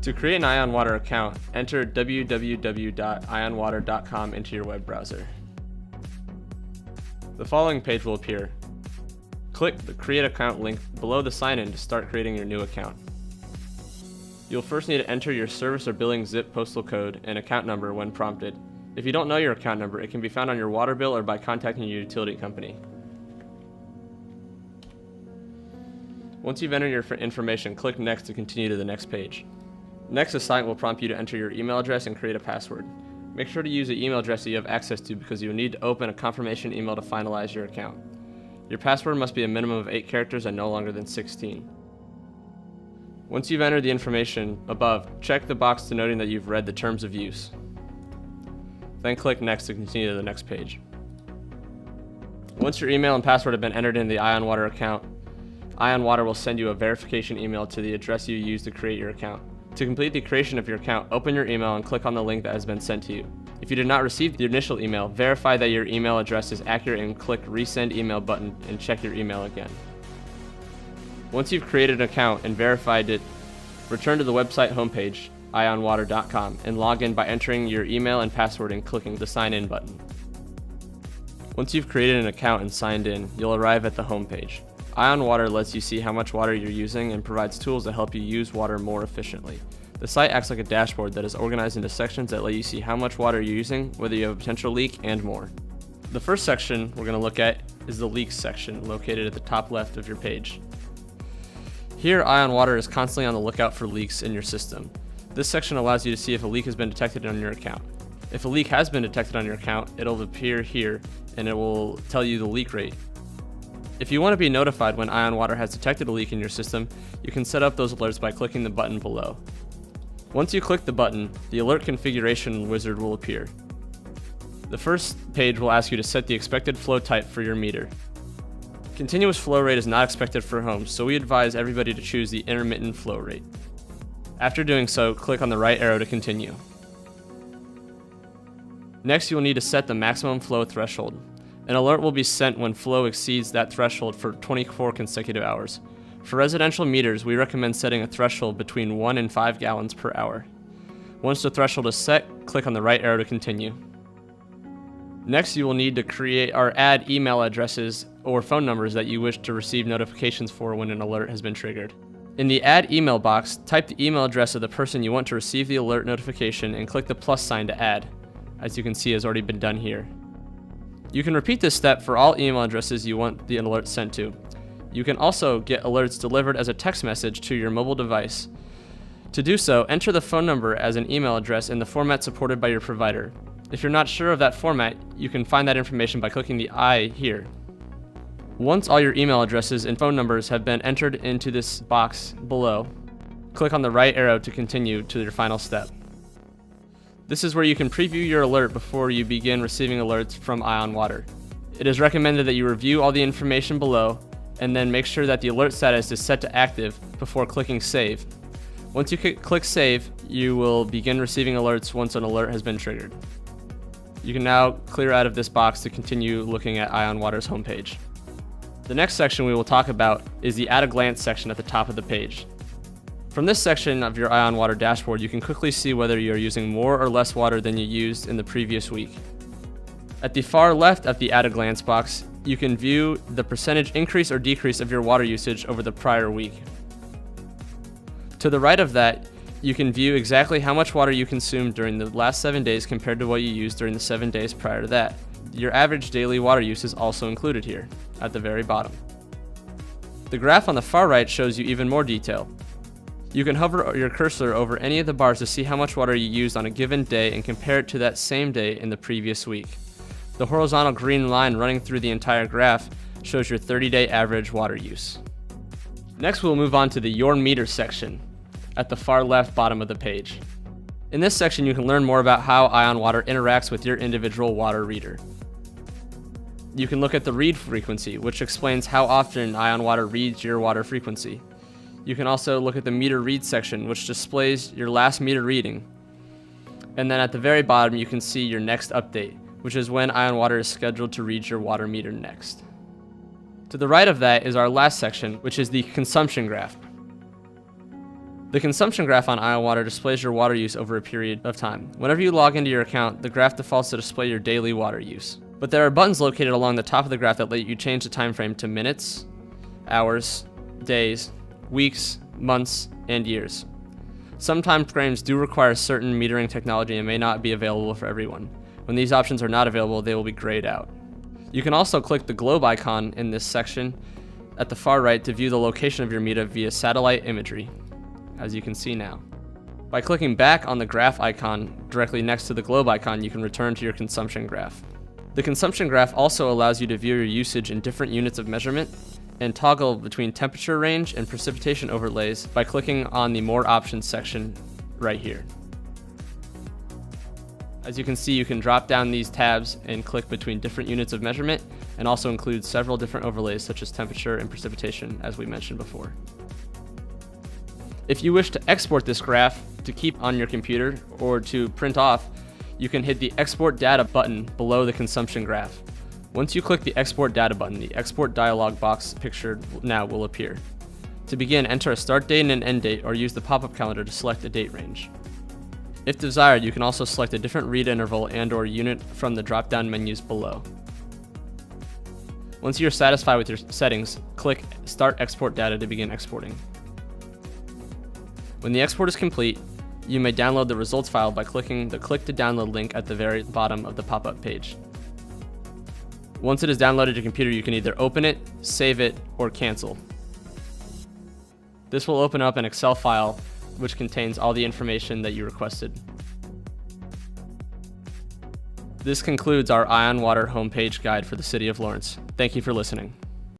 To create an Ion Water account, enter www.ionwater.com into your web browser. The following page will appear. Click the Create Account link below the sign in to start creating your new account. You'll first need to enter your service or billing zip postal code and account number when prompted. If you don't know your account number, it can be found on your water bill or by contacting your utility company. Once you've entered your information, click Next to continue to the next page. Next, the site will prompt you to enter your email address and create a password. Make sure to use the email address that you have access to because you will need to open a confirmation email to finalize your account. Your password must be a minimum of 8 characters and no longer than 16. Once you've entered the information above, check the box denoting that you've read the terms of use. Then click Next to continue to the next page. Once your email and password have been entered in the Ion Water account, Ion Water will send you a verification email to the address you used to create your account. To complete the creation of your account, open your email and click on the link that has been sent to you. If you did not receive the initial email, verify that your email address is accurate and click Resend Email button and check your email again. Once you've created an account and verified it, return to the website homepage, ionwater.com, and log in by entering your email and password and clicking the Sign In button. Once you've created an account and signed in, you'll arrive at the homepage. Ion Water lets you see how much water you're using and provides tools to help you use water more efficiently. The site acts like a dashboard that is organized into sections that let you see how much water you're using, whether you have a potential leak, and more. The first section we're going to look at is the leaks section, located at the top left of your page. Here, Ion Water is constantly on the lookout for leaks in your system. This section allows you to see if a leak has been detected on your account. If a leak has been detected on your account, it'll appear here and it will tell you the leak rate. If you want to be notified when Ion Water has detected a leak in your system, you can set up those alerts by clicking the button below. Once you click the button, the alert configuration wizard will appear. The first page will ask you to set the expected flow type for your meter. Continuous flow rate is not expected for homes, so we advise everybody to choose the intermittent flow rate. After doing so, click on the right arrow to continue. Next, you will need to set the maximum flow threshold. An alert will be sent when flow exceeds that threshold for 24 consecutive hours. For residential meters, we recommend setting a threshold between 1 and 5 gallons per hour. Once the threshold is set, click on the right arrow to continue. Next, you will need to create or add email addresses or phone numbers that you wish to receive notifications for when an alert has been triggered. In the Add Email box, type the email address of the person you want to receive the alert notification and click the plus sign to add. As you can see, has already been done here. You can repeat this step for all email addresses you want the alert sent to. You can also get alerts delivered as a text message to your mobile device. To do so, enter the phone number as an email address in the format supported by your provider. If you're not sure of that format, you can find that information by clicking the I here. Once all your email addresses and phone numbers have been entered into this box below, click on the right arrow to continue to your final step. This is where you can preview your alert before you begin receiving alerts from Ion Water. It is recommended that you review all the information below and then make sure that the alert status is set to active before clicking Save. Once you click Save, you will begin receiving alerts once an alert has been triggered. You can now clear out of this box to continue looking at Ion Water's homepage. The next section we will talk about is the At a Glance section at the top of the page. From this section of your Ion Water dashboard, you can quickly see whether you are using more or less water than you used in the previous week. At the far left of the At a Glance box, you can view the percentage increase or decrease of your water usage over the prior week. To the right of that, you can view exactly how much water you consumed during the last 7 days compared to what you used during the 7 days prior to that. Your average daily water use is also included here, at the very bottom. The graph on the far right shows you even more detail. You can hover your cursor over any of the bars to see how much water you used on a given day and compare it to that same day in the previous week. The horizontal green line running through the entire graph shows your 30-day average water use. Next, we'll move on to the Your Meter section at the far left bottom of the page. In this section, you can learn more about how Ion Water interacts with your individual water reader. You can look at the read frequency, which explains how often Ion Water reads your water frequency. You can also look at the meter read section, which displays your last meter reading. And then at the very bottom, you can see your next update, which is when Ion Water is scheduled to read your water meter next. To the right of that is our last section, which is the consumption graph. The consumption graph on Ion Water displays your water use over a period of time. Whenever you log into your account, the graph defaults to display your daily water use. But there are buttons located along the top of the graph that let you change the time frame to minutes, hours, days, weeks, months, and years. Some time frames do require certain metering technology and may not be available for everyone. When these options are not available, they will be grayed out. You can also click the globe icon in this section at the far right to view the location of your meter via satellite imagery, as you can see now. By clicking back on the graph icon directly next to the globe icon, you can return to your consumption graph. The consumption graph also allows you to view your usage in different units of measurement and toggle between temperature range and precipitation overlays by clicking on the More Options section right here. As you can see, you can drop down these tabs and click between different units of measurement, and also include several different overlays such as temperature and precipitation, as we mentioned before. If you wish to export this graph to keep on your computer or to print off, you can hit the Export Data button below the consumption graph. Once you click the Export Data button, the Export dialog box pictured now will appear. To begin, enter a start date and an end date, or use the pop-up calendar to select a date range. If desired, you can also select a different read interval and/or unit from the drop-down menus below. Once you're satisfied with your settings, click Start Export Data to begin exporting. When the export is complete, you may download the results file by clicking the Click to Download link at the very bottom of the pop-up page. Once it is downloaded to your computer, you can either open it, save it, or cancel. This will open up an Excel file which contains all the information that you requested. This concludes our Ion Water homepage guide for the City of Lawrence. Thank you for listening.